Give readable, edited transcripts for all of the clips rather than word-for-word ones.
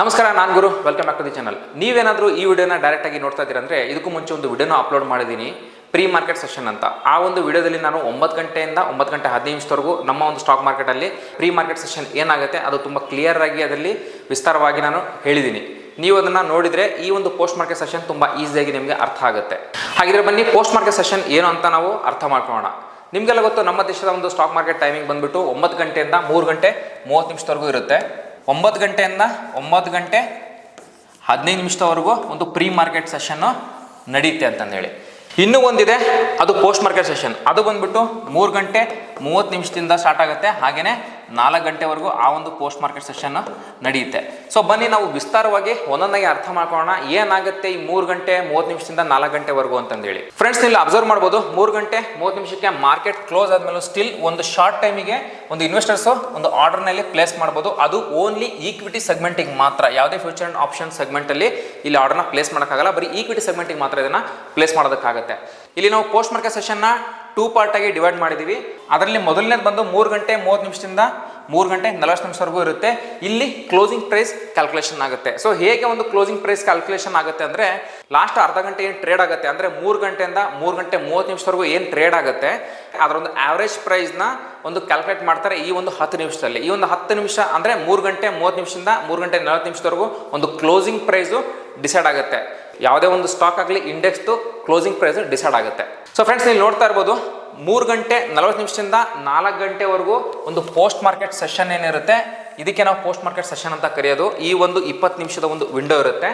ನಮಸ್ಕಾರ, ನಾನು Guru. Welcome back to the channel. ನೀವೇನಾದರೂ ಈ ವಿಡಿಯೋನ ಡೈರೆಕ್ಟ್ ಆಗಿ ನೋಡ್ತಾ ಇದ್ದೀರಾ ಅಂದರೆ ಇದಕ್ಕೂ ಮುಂಚೆ ಒಂದು ವಿಡಿಯೋನ ಅಪ್ಲೋಡ್ ಮಾಡಿದ್ದೀನಿ, ಪ್ರೀ ಮಾರ್ಕೆಟ್ ಸೆಷನ್ ಅಂತ. ಆ ಒಂದು ವಿಡಿಯೋದಲ್ಲಿ ನಾನು 9 ಗಂಟೆಯಿಂದ 9 ಗಂಟೆ 15 ನಿಮಿಷದವರೆಗೂ ನಮ್ಮ ಒಂದು ಸ್ಟಾಕ್ ಮಾರ್ಕೆಟಲ್ಲಿ ಪ್ರೀ ಮಾರ್ಕೆಟ್ ಸೆಷನ್ ಏನಾಗುತ್ತೆ ಅದು ತುಂಬ ಕ್ಲಿಯರ್ ಆಗಿ ಅದರಲ್ಲಿ ವಿಸ್ತಾರವಾಗಿ ನಾನು ಹೇಳಿದ್ದೀನಿ. ನೀವು ಅದನ್ನು ನೋಡಿದರೆ ಈ ಒಂದು ಪೋಸ್ಟ್ ಮಾರ್ಕೆಟ್ ಸೆಷನ್ ತುಂಬ ಈಸಿಯಾಗಿ ನಿಮಗೆ ಅರ್ಥ ಆಗುತ್ತೆ. ಹಾಗಿದ್ರೆ ಬನ್ನಿ ಪೋಸ್ಟ್ ಮಾರ್ಕೆಟ್ ಸೆಷನ್ ಏನು ಅಂತ ನಾವು ಅರ್ಥ ಮಾಡ್ಕೊಳ್ಳೋಣ. ನಿಮಗೆಲ್ಲ ಗೊತ್ತು, ನಮ್ಮ ದೇಶದ ಒಂದು ಸ್ಟಾಕ್ ಮಾರ್ಕೆಟ್ ಟೈಮಿಂಗ್ ಬಂದುಬಿಟ್ಟು 9 ಗಂಟೆಯಿಂದ 3 ಗಂಟೆ 30 ನಿಮಿಷದವರೆಗೂ ಇರುತ್ತೆ. 9 ಗಂಟೆಯಿಂದ 9 ಗಂಟೆ 15 ನಿಮಿಷದವರೆಗೂ ಒಂದು ಪ್ರೀ ಮಾರ್ಕೆಟ್ ಸೆಷನ್ನು ನಡೆಯುತ್ತೆ ಅಂತಂದೇಳಿ. ಇನ್ನೂ ಒಂದಿದೆ, ಅದು ಪೋಸ್ಟ್ ಮಾರ್ಕೆಟ್ ಸೆಷನ್. ಅದು ಬಂದ್ಬಿಟ್ಟು 3 ಗಂಟೆ 30 ನಿಮಿಷದಿಂದ ಸ್ಟಾರ್ಟ್ ಆಗುತ್ತೆ. ಹಾಗೆಯೇ 4 ಗಂಟೆವರೆಗೂ ಆ ಒಂದು ಪೋಸ್ಟ್ ಮಾರ್ಕೆಟ್ ಸೆಷನ್ ನಡೆಯುತ್ತೆ. ಸೊ ಬನ್ನಿ ನಾವು ವಿಸ್ತಾರವಾಗಿ ಒಂದೊಂದಾಗಿ ಅರ್ಥ ಮಾಡ್ಕೊಳ್ಳೋಣ ಏನಾಗುತ್ತೆ ಈ 3 ಗಂಟೆ 30 ನಿಮಿಷದಿಂದ 4 ಗಂಟೆವರೆಗೂ ಅಂತಂದೇಳಿ. ಫ್ರೆಂಡ್ಸ್, ಇಲ್ಲಿ ಅಬ್ಸರ್ವ್ ಮಾಡ್ಬೋದು, 3 ಗಂಟೆ 30 ನಿಮಿಷಕ್ಕೆ ಮಾರ್ಕೆಟ್ ಕ್ಲೋಸ್ ಆದ್ಮೇಲೆ ಸ್ಟಿಲ್ ಒಂದು ಶಾರ್ಟ್ ಟೈಮಿಗೆ ಒಂದು ಇನ್ವೆಸ್ಟರ್ಸು ಒಂದು ಆರ್ಡರ್ನಲ್ಲಿ ಪ್ಲೇಸ್ ಮಾಡ್ಬೋದು. ಅದು ಓನ್ಲಿ ಈಕ್ವಿಟಿ ಸೆಗ್ಮೆಂಟಿಗೆ ಮಾತ್ರ. ಯಾವುದೇ ಫ್ಯೂಚರ್ ಅಂಡ್ ಆಪ್ಷನ್ ಸೆಗ್ಮೆಂಟಲ್ಲಿ ಇಲ್ಲಿ ಆರ್ಡರ್ನ ಪ್ಲೇಸ್ ಮಾಡೋಕ್ಕಾಗಲ್ಲ, ಬರೀ ಈಕ್ವಿಟಿ ಸೆಗ್ಮೆಂಟಿಗೆ ಮಾತ್ರ ಇದನ್ನು ಪ್ಲೇಸ್ ಮಾಡೋದಕ್ಕಾಗುತ್ತೆ. ಇಲ್ಲಿ ನಾವು ಪೋಸ್ಟ್ ಮಾರ್ಕೆಟ್ ಸೆಷನ್ನ 2 ಪಾರ್ಟ್ ಆಗಿ ಡಿವೈಡ್ ಮಾಡಿದ್ದೀವಿ. ಅದರಲ್ಲಿ ಮೊದಲನೇದು ಬಂದು 3 ಗಂಟೆ 30 ನಿಮಿಷದಿಂದ 3 ಗಂಟೆ 40 ನಿಮಿಷವರೆಗೂ ಇರುತ್ತೆ. ಇಲ್ಲಿ ಕ್ಲೋಸಿಂಗ್ ಪ್ರೈಸ್ ಕ್ಯಾಲ್ಕುಲೇಷನ್ ಆಗುತ್ತೆ. ಸೊ ಹೇಗೆ ಒಂದು ಕ್ಲೋಸಿಂಗ್ ಪ್ರೈಸ್ ಕ್ಯಾಲ್ಕುಲೇಷನ್ ಆಗುತ್ತೆ ಅಂದರೆ, ಲಾಸ್ಟ್ ಅರ್ಧ ಗಂಟೆ ಏನು ಟ್ರೇಡ್ ಆಗುತ್ತೆ ಅಂದರೆ 3 ಗಂಟೆಯಿಂದ 3 ಗಂಟೆ 30 ನಿಮಿಷವರೆಗೂ ಏನು ಟ್ರೇಡ್ ಆಗುತ್ತೆ ಅದರ ಒಂದು ಆವ್ರೇಜ್ ಪ್ರೈಸ್ನ ಒಂದು ಕ್ಯಾಲ್ಕುಲೇಟ್ ಮಾಡ್ತಾರೆ ಈ ಒಂದು 10 ನಿಮಿಷದಲ್ಲಿ. ಈ ಒಂದು 10 ನಿಮಿಷ ಅಂದರೆ 3 ಗಂಟೆ 30 ನಿಮಿಷದಿಂದ 3 ಗಂಟೆ 40 ನಿಮಿಷದವರೆಗೂ ಒಂದು ಕ್ಲೋಸಿಂಗ್ ಪ್ರೈಸು ಡಿಸೈಡ್ ಆಗುತ್ತೆ. ಯಾವುದೇ ಒಂದು ಸ್ಟಾಕ್ ಆಗಲಿ ಇಂಡೆಕ್ಸ್ದು ಕ್ಲೋಸಿಂಗ್ ಪ್ರೈಸ್ ಡಿಸೈಡ್ ಆಗುತ್ತೆ. ಸೊ ಫ್ರೆಂಡ್ಸ್, ನೀವು ನೋಡ್ತಾ ಇರ್ಬೋದು, 3 ಗಂಟೆ 40 ನಿಮಿಷದಿಂದ 4 ಗಂಟೆವರೆಗೂ ಒಂದು ಪೋಸ್ಟ್ ಮಾರ್ಕೆಟ್ ಸೆಷನ್ ಏನಿರುತ್ತೆ, ಇದಕ್ಕೆ ನಾವು ಪೋಸ್ಟ್ ಮಾರ್ಕೆಟ್ ಸೆಷನ್ ಅಂತ ಕರೆಯೋದು. ಈ ಒಂದು 20 ನಿಮಿಷದ ಒಂದು ವಿಂಡೋ ಇರುತ್ತೆ.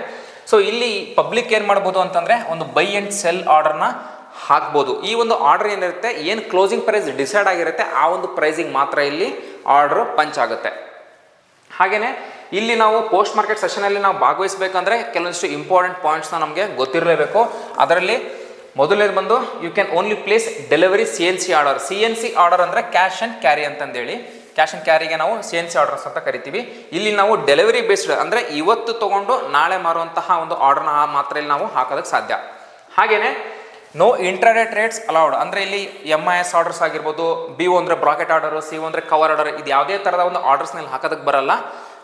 ಸೊ ಇಲ್ಲಿ ಪಬ್ಲಿಕ್ ಏನು ಮಾಡ್ಬೋದು ಅಂತಂದರೆ ಒಂದು ಬೈ ಆ್ಯಂಡ್ ಸೆಲ್ ಆರ್ಡರ್ನ ಹಾಕ್ಬೋದು. ಈ ಒಂದು ಆರ್ಡರ್ ಏನಿರುತ್ತೆ, ಏನು ಕ್ಲೋಸಿಂಗ್ ಪ್ರೈಸ್ ಡಿಸೈಡ್ ಆಗಿರುತ್ತೆ ಆ ಒಂದು ಪ್ರೈಸಿಗೆ ಮಾತ್ರ ಇಲ್ಲಿ ಆರ್ಡರ್ ಪಂಚ್ ಆಗುತ್ತೆ. ಹಾಗೆಯೇ ಇಲ್ಲಿ ನಾವು ಪೋಸ್ಟ್ ಮಾರ್ಕೆಟ್ ಸೆಷನಲ್ಲಿ ನಾವು ಭಾಗವಹಿಸಬೇಕಂದ್ರೆ ಕೆಲವೊಂದಿಷ್ಟು ಇಂಪಾರ್ಟೆಂಟ್ ಪಾಯಿಂಟ್ಸ್ನ ನಮಗೆ ಗೊತ್ತಿರಲೇಬೇಕು. ಅದರಲ್ಲಿ ಮೊದಲನೇದು ಬಂದು you can only place delivery CNC order. CNC order ಅಂದರೆ ಕ್ಯಾಶ್ ಆ್ಯಂಡ್ ಕ್ಯಾರಿ ಅಂತಂದೇಳಿ. ಕ್ಯಾಶ್ ಆ್ಯಂಡ್ ಕ್ಯಾರಿಗೆ ನಾವು CNC ಆರ್ಡರ್ಸ್ ಅಂತ ಕರಿತೀವಿ. ಇಲ್ಲಿ ನಾವು ಡೆಲಿವರಿ ಬೇಸ್ಡ್ ಅಂದರೆ ಇವತ್ತು ತೊಗೊಂಡು ನಾಳೆ ಮಾರುವಂತಹ ಒಂದು ಆರ್ಡರ್ನ ಮಾತ್ರ ಇಲ್ಲಿ ನಾವು ಹಾಕೋದಕ್ಕೆ ಸಾಧ್ಯ. ಹಾಗೆಯೇ ನೋ ಇಂಟ್ರಾಡೇ ಟ್ರೇಡ್ಸ್ ಅಲೌಡ್. ಅಂದರೆ ಇಲ್ಲಿ MIS ಆರ್ಡರ್ಸ್ ಆಗಿರ್ಬೋದು, BO ಅಂದರೆ ಬ್ರಾಕೆಟ್ ಆರ್ಡರು, CO ಅಂದರೆ ಕವರ್ ಆರ್ಡರ್, ಇದು ಯಾವುದೇ ಥರದ ಒಂದು ಆರ್ಡರ್ಸ್ನಲ್ಲಿ ಹಾಕೋದಕ್ಕೆ ಬರಲ್ಲ.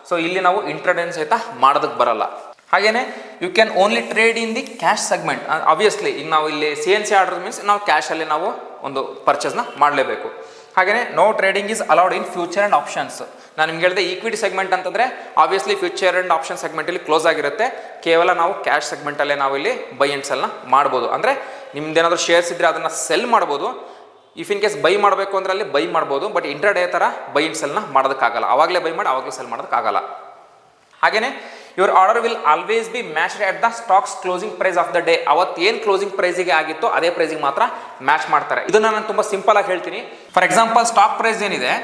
ಸೊ ಇಲ್ಲಿ ನಾವು ಇಂಟ್ರಾಡೇ ಸಹಿತ ಮಾಡೋದಕ್ಕೆ ಬರಲ್ಲ. ಹಾಗೆಯೇ you can only trade in the cash segment. Obviously ಈಗ ನಾವು ಇಲ್ಲಿ CNC ಆರ್ಡರ್ ಮೀನ್ಸ್ ನಾವು ಕ್ಯಾಶಲ್ಲಿ ನಾವು ಒಂದು ಪರ್ಚೇಸ್ನ ಮಾಡಲೇಬೇಕು. ಹಾಗೆಯೇ no trading is allowed in future and options. ನಾನು ನಿಮ್ಗೆ ಹೇಳಿದೆ ಈಕ್ವಿಟಿ ಸೆಗ್ಮೆಂಟ್ ಅಂತಂದರೆ ಆಬ್ವಿಯಸ್ಲಿ ಫ್ಯೂಚರ್ ಆ್ಯಂಡ್ ಆಪ್ಷನ್ ಸೆಗ್ಮೆಂಟಲ್ಲಿ ಕ್ಲೋಸ್ ಆಗಿರುತ್ತೆ. ಕೇವಲ ನಾವು ಕ್ಯಾಶ್ ಸೆಗ್ಮೆಂಟಲ್ಲೇ ನಾವು ಇಲ್ಲಿ ಬೈ ಆ್ಯಂಡ್ ಸೆಲ್ನ ಮಾಡ್ಬೋದು. ಅಂದರೆ ನಿಮ್ದೇನಾದರೂ ಶೇರ್ಸ್ ಇದ್ದರೆ ಅದನ್ನು ಸೆಲ್ ಮಾಡ್ಬೋದು. ಇಫ್ ಇನ್ ಕೇಸ್ ಬೈ ಮಾಡಬೇಕು ಅಂದರೆ ಅಲ್ಲಿ ಬೈ ಮಾಡ್ಬೋದು. ಬಟ್ ಇಂಟ್ರಾಡೇ ಥರ ಬೈ ಆ್ಯಂಡ್ ಸೆಲ್ನ ಮಾಡೋದಕ್ಕಾಗಲ್ಲ. ಆವಾಗಲೇ ಬೈ ಮಾಡಿ ಆವಾಗಲೇ ಸೆಲ್ ಮಾಡೋದಕ್ಕಾಗಲ್ಲ. ಹಾಗೆಯೇ your order will always be matched at the stocks closing price of the day. ಅವತ್ತು ಏನು ಕ್ಲೋಸಿಂಗ್ ಪ್ರೈಸಿಗೆ ಆಗಿತ್ತು ಅದೇ ಪ್ರೈಸಿಗೆ ಮಾತ್ರ ಮ್ಯಾಚ್ ಮಾಡ್ತಾರೆ. ಇದನ್ನು ನಾನು ತುಂಬ ಸಿಂಪಲ್ ಆಗಿ ಹೇಳ್ತೀನಿ. ಫಾರ್ ಎಕ್ಸಾಂಪಲ್, ಸ್ಟಾಕ್ ಪ್ರೈಸ್ ಏನಿದೆ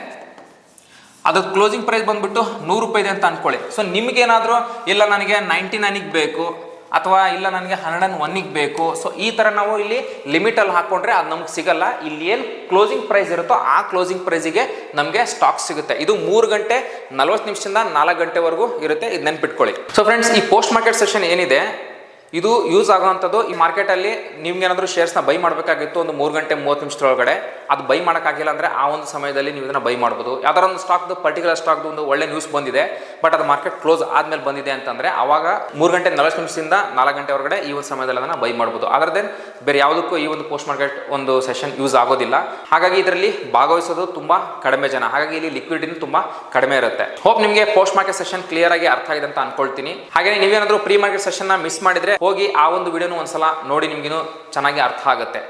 ಅದು ಕ್ಲೋಸಿಂಗ್ ಪ್ರೈಸ್ ಬಂದುಬಿಟ್ಟು 100 ರೂಪಾಯಿ ಇದೆ ಅಂತ ಅಂದ್ಕೊಳ್ಳಿ. ಸೊ ನಿಮಗೇನಾದರೂ ಇಲ್ಲ ನನಗೆ 99ಗೆ ಬೇಕು ಅಥವಾ ಇಲ್ಲ ನನಗೆ 101ಗೆ ಬೇಕು, ಸೊ ಈ ಥರ ನಾವು ಇಲ್ಲಿ ಲಿಮಿಟಲ್ಲಿ ಹಾಕ್ಕೊಂಡ್ರೆ ಅದು ನಮ್ಗೆ ಸಿಗಲ್ಲ. ಇಲ್ಲಿ ಏನು ಕ್ಲೋಸಿಂಗ್ ಪ್ರೈಸ್ ಇರುತ್ತೋ ಆ ಕ್ಲೋಸಿಂಗ್ ಪ್ರೈಸಿಗೆ ನಮಗೆ ಸ್ಟಾಕ್ ಸಿಗುತ್ತೆ. ಇದು 3 ಗಂಟೆ 40 ನಿಮಿಷದಿಂದ 4 ಗಂಟೆವರೆಗೂ ಇರುತ್ತೆ. ಇದು ನೆನ್ಪಿಟ್ಕೊಳ್ಳಿ. ಸೊ ಫ್ರೆಂಡ್ಸ್, ಈ ಪೋಸ್ಟ್ ಮಾರ್ಕೆಟ್ ಸೆಷನ್ ಏನಿದೆ ಇದು ಯೂಸ್ ಆಗೋವಂಥದ್ದು. ಈ ಮಾರ್ಕೆಟಲ್ಲಿ ನಿಮ್ಗೇನಾದರೂ ಶೇರ್ಸ್ನ ಬೈ ಮಾಡಬೇಕಾಗಿತ್ತು ಒಂದು 3 ಗಂಟೆ 30 ನಿಮಿಷದೊಳಗಡೆ, ಅದು ಬೈ ಮಾಡೋಕ್ಕಾಗಿಲ್ಲ ಅಂದರೆ ಆ ಒಂದು ಸಮಯದಲ್ಲಿ ನೀವು ಇದನ್ನು ಬೈ ಮಾಡ್ಬೋದು. ಯಾವ್ದಾರ ಒಂದು ಸ್ಟಾಕ್ದು ಪರ್ಟಿಕ್ಯುಲರ್ ಸ್ಟಾಕ್ದು ಒಂದು ಒಳ್ಳೆ ನ್ಯೂಸ್ ಬಂದಿದೆ, ಬಟ್ ಅದು ಮಾರ್ಕೆಟ್ ಕ್ಲೋಸ್ ಆದಮೇಲೆ ಬಂದಿದೆ ಅಂತಂದರೆ ಆವಾಗ 3 ಗಂಟೆ 40 ನಿಮಿಷದಿಂದ 4 ಗಂಟೆವರೆಗಡೆ ಈ ಒಂದು ಸಮಯದಲ್ಲಿ ಅದನ್ನು ಬೈ ಮಾಡ್ಬೋದು. ಅದರ್ ದೆನ್ ಬೇರೆ ಯಾವುದಕ್ಕೂ ಈ ಒಂದು ಪೋಸ್ಟ್ ಮಾರ್ಕೆಟ್ ಒಂದು ಸೆಷನ್ ಯೂಸ್ ಆಗೋದಿಲ್ಲ. ಹಾಗಾಗಿ ಇದರಲ್ಲಿ ಭಾಗವಹಿಸೋದು ತುಂಬ ಕಡಿಮೆ ಜನ. ಹಾಗಾಗಿ ಇಲ್ಲಿ ಲಿಕ್ವಿಡಿಟಿ ತುಂಬ ಕಡಿಮೆ ಇರುತ್ತೆ. ಹೋಪ್ ನಿಮಗೆ ಪೋಸ್ಟ್ ಮಾರ್ಕೆಟ್ ಸೆಷನ್ ಕ್ಲಿಯರ್ ಆಗಿ ಅರ್ಥ ಆಗಿದೆ ಅಂತ ಅನ್ಕೊಳ್ತೀನಿ. ಹಾಗೆ ನೀವೇನಾದರೂ ಪ್ರೀ ಮಾರ್ಕೆಟ್ ಸೆಷನ್ನ ಮಿಸ್ ಮಾಡಿದರೆ ಹೋಗಿ ಆ ಒಂದು ವಿಡಿಯೋನು ಒಂದ್ಸಲ ನೋಡಿ, ನಿಮಗಿನ್ನೂ ಚೆನ್ನಾಗಿ ಅರ್ಥ ಆಗುತ್ತೆ.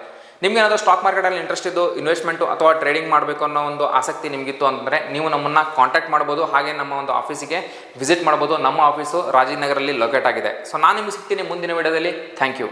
ನಿಮ್ಗೇನಾದರೂ ಸ್ಟಾಕ್ ಮಾರ್ಕೆಟಲ್ಲಿ ಇಂಟ್ರೆಸ್ಟ್ ಇದ್ದು ಇನ್ವೆಸ್ಟ್ಮೆಂಟು ಅಥವಾ ಟ್ರೇಡಿಂಗ್ ಮಾಡಬೇಕು ಅನ್ನೋ ಒಂದು ಆಸಕ್ತಿ ನಿಮಗಿತ್ತು ಅಂದರೆ ನೀವು ನಮ್ಮನ್ನು ಕಾಂಟ್ಯಾಕ್ಟ್ ಮಾಡ್ಬೋದು. ಹಾಗೆ ನಮ್ಮ ಒಂದು ಆಫೀಸಿಗೆ ವಿಸಿಟ್ ಮಾಡ್ಬೋದು. ನಮ್ಮ ಆಫೀಸು ರಾಜೀವ್ ನಗರಲ್ಲಿ ಲೊಕೇಟ್ ಆಗಿದೆ. ಸೊ ನಾನು ನಿಮಗೆ ಸಿಗ್ತೀನಿ ಮುಂದಿನ ವಿಡಿಯೋದಲ್ಲಿ. Thank you.